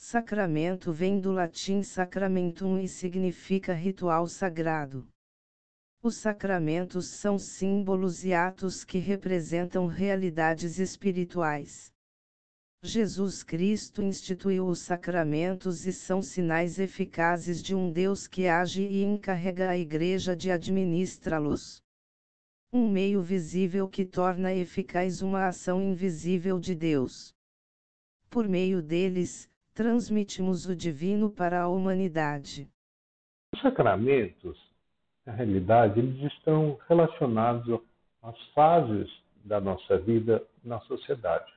Sacramento vem do latim sacramentum e significa ritual sagrado. Os sacramentos são símbolos e atos que representam realidades espirituais. Jesus Cristo instituiu os sacramentos e são sinais eficazes de um Deus que age e encarrega a Igreja de administrá-los. Um meio visível que torna eficaz uma ação invisível de Deus. Por meio deles, transmitimos o divino para a humanidade. Os sacramentos, na realidade, eles estão relacionados às fases da nossa vida na sociedade.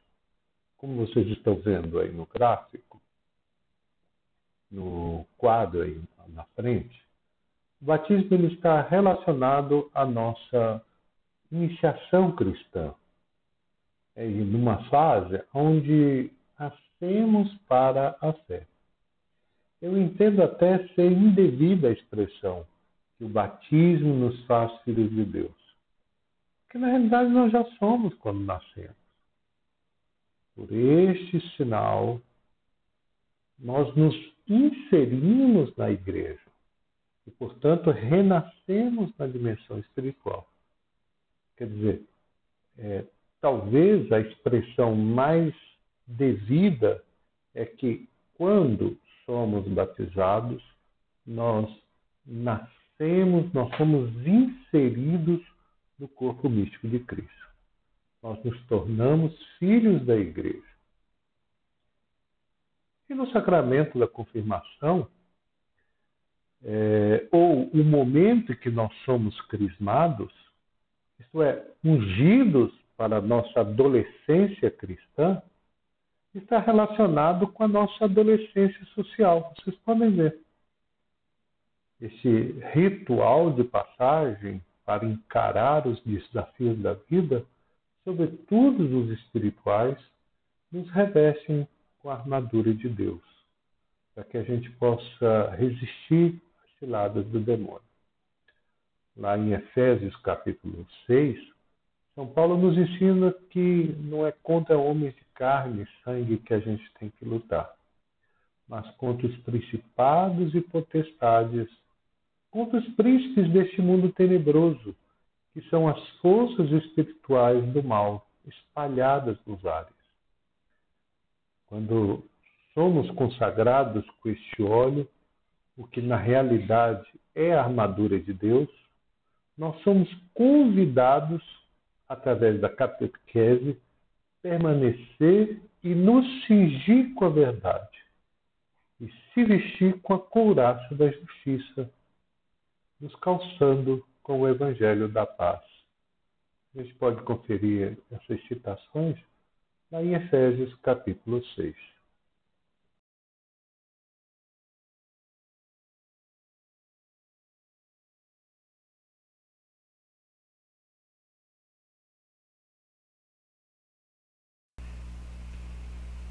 Como vocês estão vendo aí no gráfico, no quadro aí na frente, o batismo ele está relacionado à nossa iniciação cristã. É numa fase onde nascemos para a fé. Eu entendo até ser indevida a expressão que o batismo nos faz filhos de Deus. Porque na realidade nós já somos quando nascemos. Por este sinal, nós nos inserimos na igreja e, portanto, renascemos na dimensão espiritual. Quer dizer, talvez a expressão mais devida é que quando somos batizados, nós nascemos, nós somos inseridos no corpo místico de Cristo. Nós nos tornamos filhos da igreja. E no sacramento da confirmação, ou o momento em que nós somos crismados, isto é, ungidos para a nossa adolescência cristã, está relacionado com a nossa adolescência social. Vocês podem ver. Esse ritual de passagem para encarar os desafios da vida, sobretudo os espirituais, nos revestem com a armadura de Deus, para que a gente possa resistir às ciladas do demônio. Lá em Efésios capítulo 6, São Paulo nos ensina que não é contra homens de carne e sangue que a gente tem que lutar, mas contra os principados e potestades, contra os príncipes deste mundo tenebroso, que são as forças espirituais do mal espalhadas nos ares. Quando somos consagrados com este óleo, o que na realidade é a armadura de Deus, nós somos convidados, através da catequese, permanecer e nos cingir com a verdade e se vestir com a couraça da justiça, nos calçando com o Evangelho da paz. A gente pode conferir essas citações lá em Efésios capítulo 6.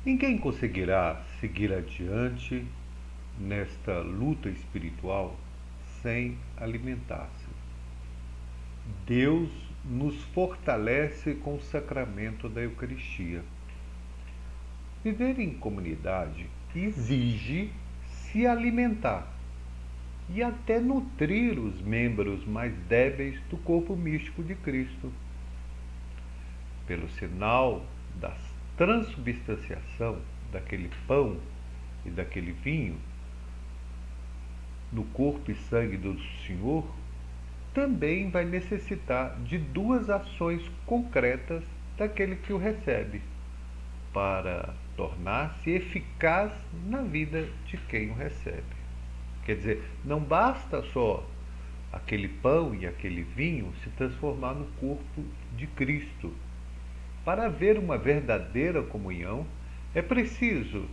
Ninguém conseguirá seguir adiante nesta luta espiritual sem alimentar-se. Deus nos fortalece com o sacramento da Eucaristia. Viver em comunidade exige se alimentar e até nutrir os membros mais débeis do corpo místico de Cristo. Pelo sinal da transubstanciação daquele pão e daquele vinho no corpo e sangue do Senhor, também vai necessitar de duas ações concretas daquele que o recebe, para tornar-se eficaz na vida de quem o recebe. Quer dizer, não basta só aquele pão e aquele vinho se transformar no corpo de Cristo. Para haver uma verdadeira comunhão, é preciso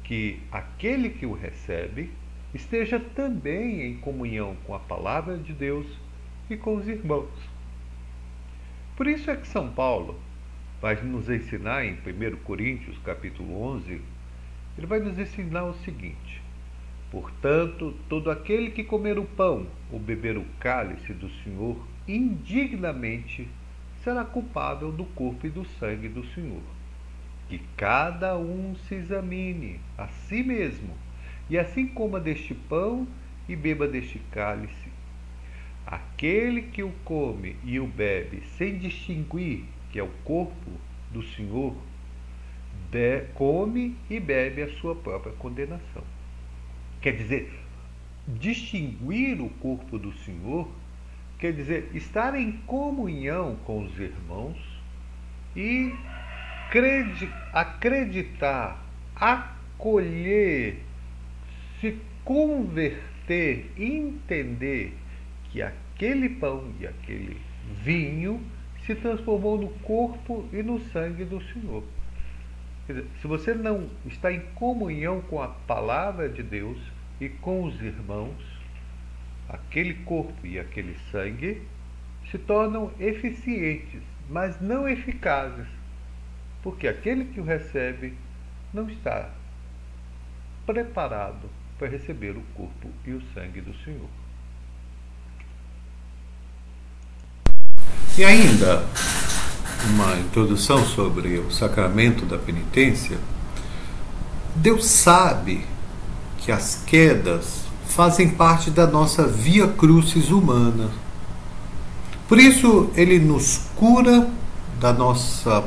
que aquele que o recebe esteja também em comunhão com a palavra de Deus e com os irmãos. Por isso é que São Paulo vai nos ensinar em 1 Coríntios capítulo 11, ele vai nos ensinar o seguinte: portanto, todo aquele que comer o pão ou beber o cálice do Senhor indignamente será culpável do corpo e do sangue do Senhor. E cada um se examine a si mesmo, e assim coma deste pão e beba deste cálice. Aquele que o come e o bebe sem distinguir que é o corpo do Senhor, come e bebe a sua própria condenação. Quer dizer, distinguir o corpo do Senhor quer dizer estar em comunhão com os irmãos e acreditar, acolher, se converter, entender que aquele pão e aquele vinho se transformou no corpo e no sangue do Senhor. Quer dizer, se você não está em comunhão com a palavra de Deus e com os irmãos, aquele corpo e aquele sangue se tornam eficientes, mas não eficazes, porque aquele que o recebe não está preparado para receber o corpo e o sangue do Senhor. E ainda uma introdução sobre o sacramento da penitência. Deus sabe que as quedas fazem parte da nossa via crucis humana. Por isso, Ele nos cura da nossa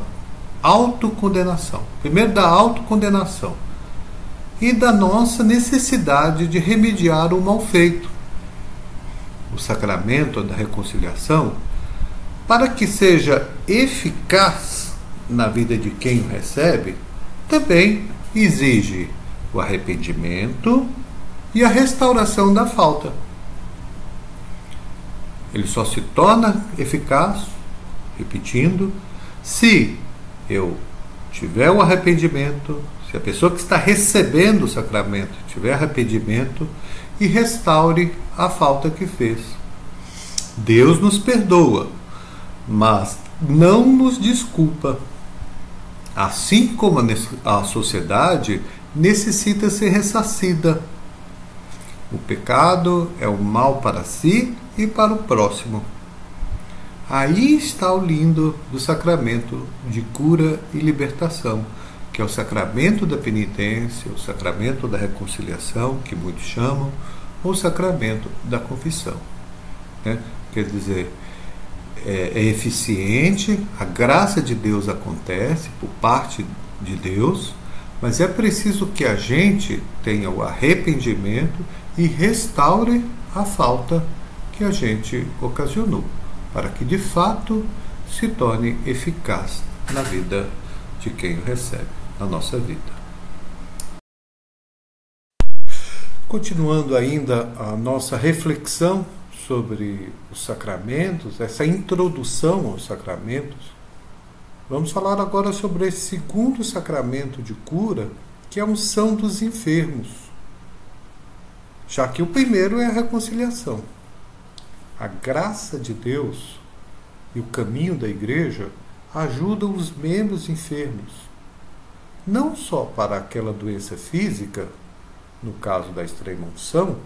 autocondenação. Primeiro, da autocondenação e da nossa necessidade de remediar o mal feito. O sacramento da reconciliação, para que seja eficaz na vida de quem o recebe, também exige o arrependimento e a restauração da falta. Ele só se torna eficaz, repetindo, se eu tiver o arrependimento, se a pessoa que está recebendo o sacramento tiver arrependimento e restaure a falta que fez. Deus nos perdoa, mas não nos desculpa. Assim como a sociedade necessita ser ressarcida. O pecado é o mal para si e para o próximo. Aí está o lindo do sacramento de cura e libertação, que é o sacramento da penitência, o sacramento da reconciliação, que muitos chamam, ou o sacramento da confissão. Quer dizer, é eficiente, a graça de Deus acontece por parte de Deus, mas é preciso que a gente tenha o arrependimento e restaure a falta que a gente ocasionou, para que de fato se torne eficaz na vida de quem o recebe, na nossa vida. Continuando ainda a nossa reflexão sobre os sacramentos, essa introdução aos sacramentos, vamos falar agora sobre esse segundo sacramento de cura, que é a unção dos enfermos, já que o primeiro é a reconciliação. A graça de Deus e o caminho da Igreja ajudam os membros enfermos, não só para aquela doença física, no caso da extrema-unção,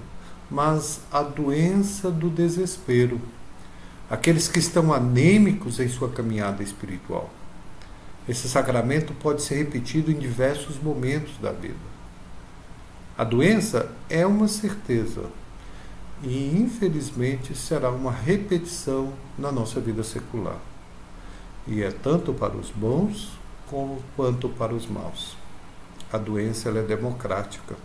mas a doença do desespero, aqueles que estão anêmicos em sua caminhada espiritual. Esse sacramento pode ser repetido em diversos momentos da vida. A doença é uma certeza e, infelizmente, será uma repetição na nossa vida secular. E é tanto para os bons quanto para os maus. A doença ela é democrática.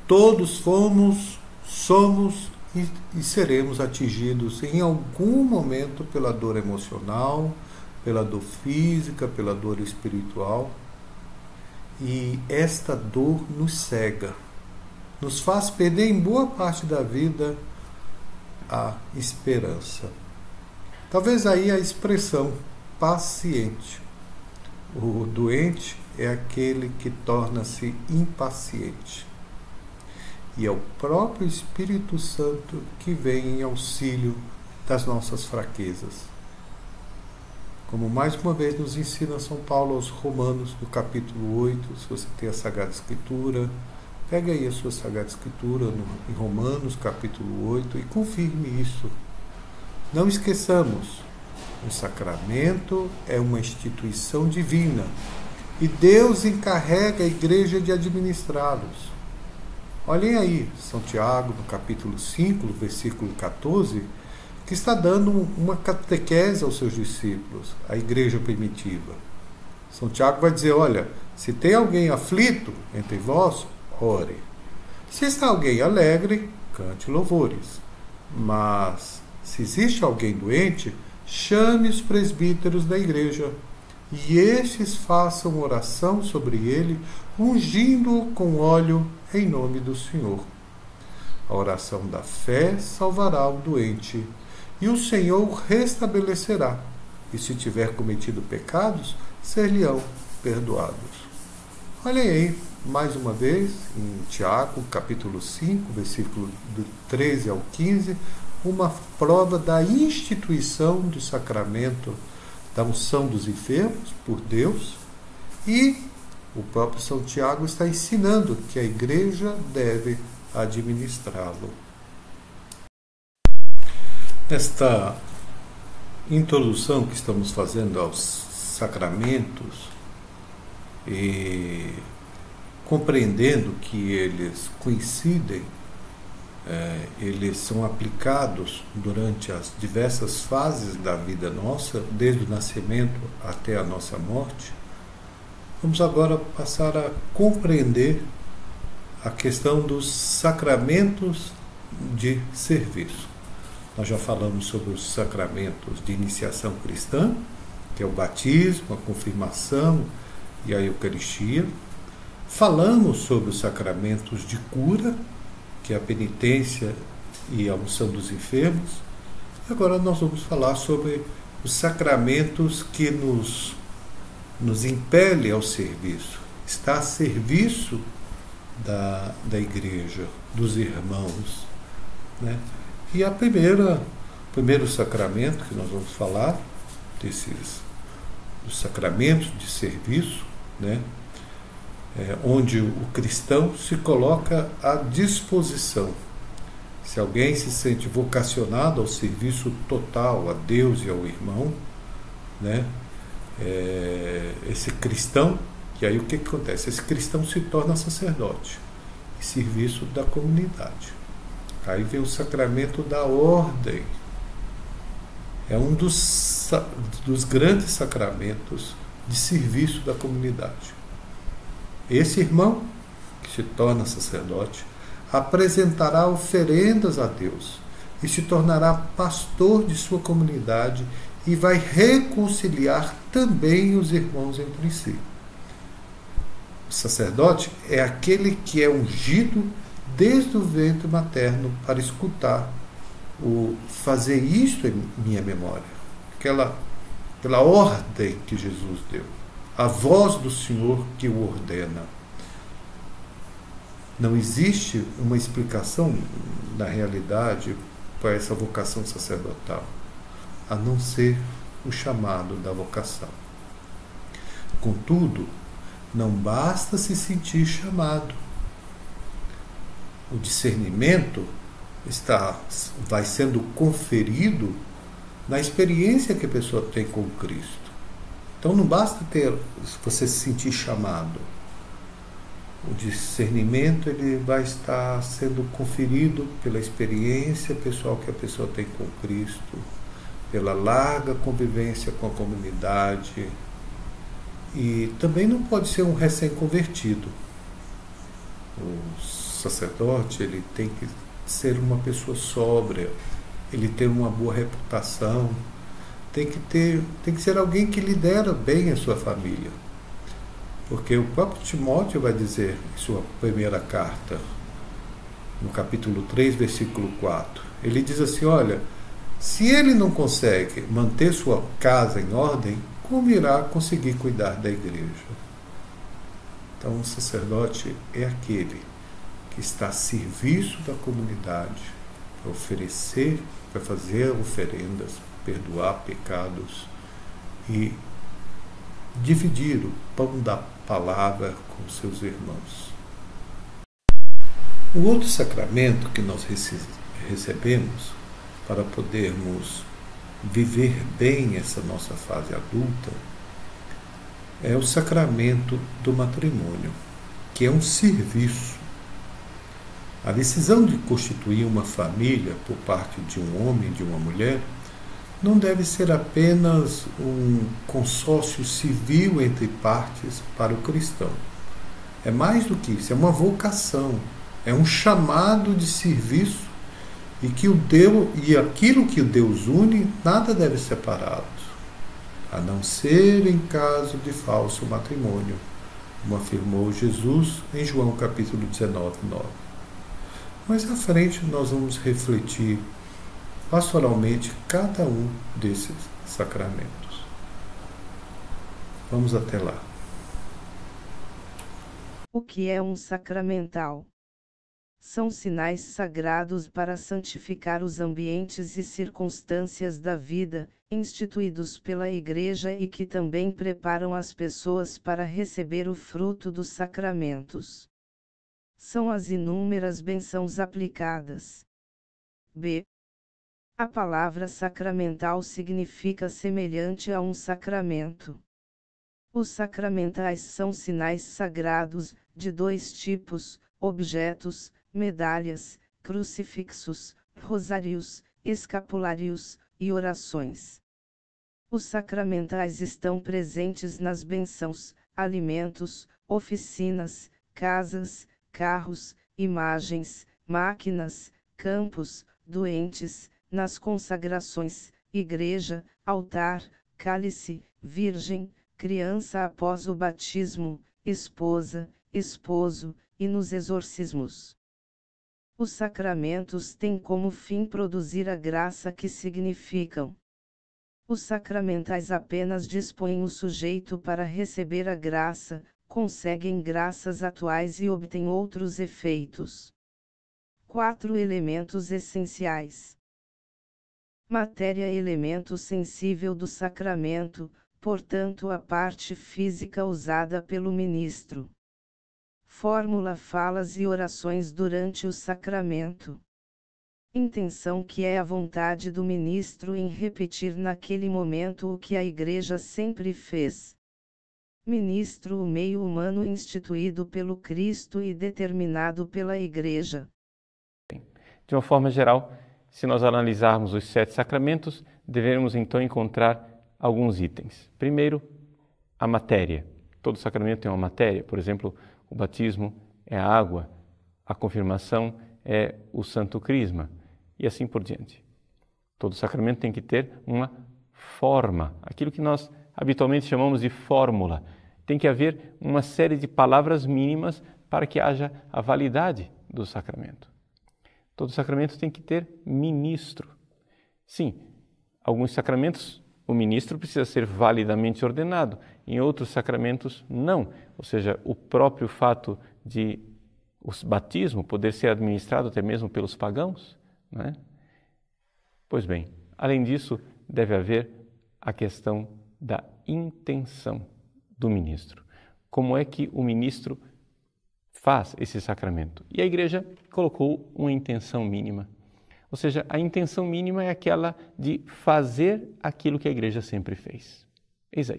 Todos somos e seremos atingidos em algum momento pela dor emocional, pela dor física, pela dor espiritual. E esta dor nos cega, nos faz perder em boa parte da vida a esperança. Talvez aí a expressão paciente. O doente é aquele que torna-se impaciente. E é o próprio Espírito Santo que vem em auxílio das nossas fraquezas. Como mais uma vez nos ensina São Paulo aos Romanos, no capítulo 8, se você tem a Sagrada Escritura, pega aí a sua Sagrada Escritura em Romanos, capítulo 8, e confirme isso. Não esqueçamos, o sacramento é uma instituição divina e Deus encarrega a igreja de administrá-los. Olhem aí, São Tiago, no capítulo 5, versículo 14, que está dando uma catequese aos seus discípulos, a igreja primitiva. São Tiago vai dizer, olha, se tem alguém aflito entre vós, ore. Se está alguém alegre, cante louvores. Mas, se existe alguém doente, chame os presbíteros da igreja, e estes façam oração sobre ele, ungindo-o com óleo em nome do Senhor. A oração da fé salvará o doente, e o Senhor o restabelecerá, e se tiver cometido pecados, ser-lhe-ão perdoados. Olhem aí, mais uma vez, em Tiago, capítulo 5, versículo do 13 ao 15, uma prova da instituição do sacramento da unção dos enfermos por Deus, e o próprio São Tiago está ensinando que a igreja deve administrá-lo. Esta introdução que estamos fazendo aos sacramentos e compreendendo que eles coincidem, eles são aplicados durante as diversas fases da vida nossa, desde o nascimento até a nossa morte, vamos agora passar a compreender a questão dos sacramentos de serviço. Nós já falamos sobre os sacramentos de iniciação cristã, que é o batismo, a confirmação e a Eucaristia. Falamos sobre os sacramentos de cura, que é a penitência e a unção dos enfermos. E agora nós vamos falar sobre os sacramentos que nos impele ao serviço. Está a serviço da igreja, dos irmãos, né? E o primeiro sacramento que nós vamos falar, dos sacramentos de serviço, né? Onde o cristão se coloca à disposição. Se alguém se sente vocacionado ao serviço total a Deus e ao irmão, né? Esse cristão, e aí o que acontece? Esse cristão se torna sacerdote em serviço da comunidade. Aí vem o sacramento da ordem. É um dos grandes sacramentos de serviço da comunidade. Esse irmão, que se torna sacerdote, apresentará oferendas a Deus e se tornará pastor de sua comunidade e vai reconciliar também os irmãos entre si. O sacerdote é aquele que é ungido desde o ventre materno para escutar o fazer isto em minha memória, aquela ordem que Jesus deu, a voz do Senhor que o ordena. Não existe uma explicação na realidade para essa vocação sacerdotal, a não ser o chamado da vocação. Contudo, não basta se sentir chamado. O discernimento vai sendo conferido na experiência que a pessoa tem com Cristo. Então não basta você se sentir chamado. O discernimento ele vai estar sendo conferido pela experiência pessoal que a pessoa tem com Cristo, pela larga convivência com a comunidade, e também não pode ser um recém-convertido. O sacerdote ele tem que ser uma pessoa sóbria, ele tem uma boa reputação, tem que ser alguém que lidera bem a sua família. Porque o próprio Timóteo vai dizer em sua primeira carta, no capítulo 3, versículo 4, ele diz assim, olha, se ele não consegue manter sua casa em ordem, como irá conseguir cuidar da igreja? Então o sacerdote é aquele que está a serviço da comunidade, para oferecer, para fazer oferendas, perdoar pecados e dividir o pão da palavra com seus irmãos. O outro sacramento que nós recebemos para podermos viver bem essa nossa fase adulta é o sacramento do matrimônio, que é um serviço. A decisão de constituir uma família por parte de um homem e de uma mulher não deve ser apenas um consórcio civil entre partes para o cristão. É mais do que isso, é uma vocação, é um chamado de serviço e aquilo que Deus une, nada deve separá-los, a não ser em caso de falso matrimônio, como afirmou Jesus em João capítulo 19:9. Mais à frente nós vamos refletir pastoralmente cada um desses sacramentos. Vamos até lá. O que é um sacramental? São sinais sagrados para santificar os ambientes e circunstâncias da vida, instituídos pela Igreja e que também preparam as pessoas para receber o fruto dos sacramentos. São as inúmeras bênçãos aplicadas. B. A palavra sacramental significa semelhante a um sacramento. Os sacramentais são sinais sagrados, de dois tipos: objetos, medalhas, crucifixos, rosários, escapulários e orações. Os sacramentais estão presentes nas bênçãos, alimentos, oficinas, casas, carros, imagens, máquinas, campos, doentes, nas consagrações, igreja, altar, cálice, virgem, criança após o batismo, esposa, esposo, e nos exorcismos. Os sacramentos têm como fim produzir a graça que significam. Os sacramentais apenas dispõem o sujeito para receber a graça, conseguem graças atuais e obtêm outros efeitos. 4 elementos essenciais. Matéria: elemento sensível do sacramento, portanto a parte física usada pelo ministro. Fórmula: falas e orações durante o sacramento. Intenção: que é a vontade do ministro em repetir naquele momento o que a Igreja sempre fez. Ministro: o meio humano instituído pelo Cristo e determinado pela Igreja. De uma forma geral, se nós analisarmos os 7 sacramentos, devemos então encontrar alguns itens. Primeiro, a matéria. Todo sacramento tem uma matéria, por exemplo, o batismo é a água, a confirmação é o santo crisma, e assim por diante. Todo sacramento tem que ter uma forma, aquilo que nós habitualmente chamamos de fórmula. Tem que haver uma série de palavras mínimas para que haja a validade do sacramento. Todo sacramento tem que ter ministro. Sim, alguns sacramentos o ministro precisa ser validamente ordenado, em outros sacramentos não. Ou seja, o próprio fato de o batismo poder ser administrado até mesmo pelos pagãos, não é? Pois bem, além disso, deve haver a questão da intenção do ministro. Como é que o ministro faz esse sacramento? E a Igreja colocou uma intenção mínima. Ou seja, a intenção mínima é aquela de fazer aquilo que a Igreja sempre fez. Eis aí.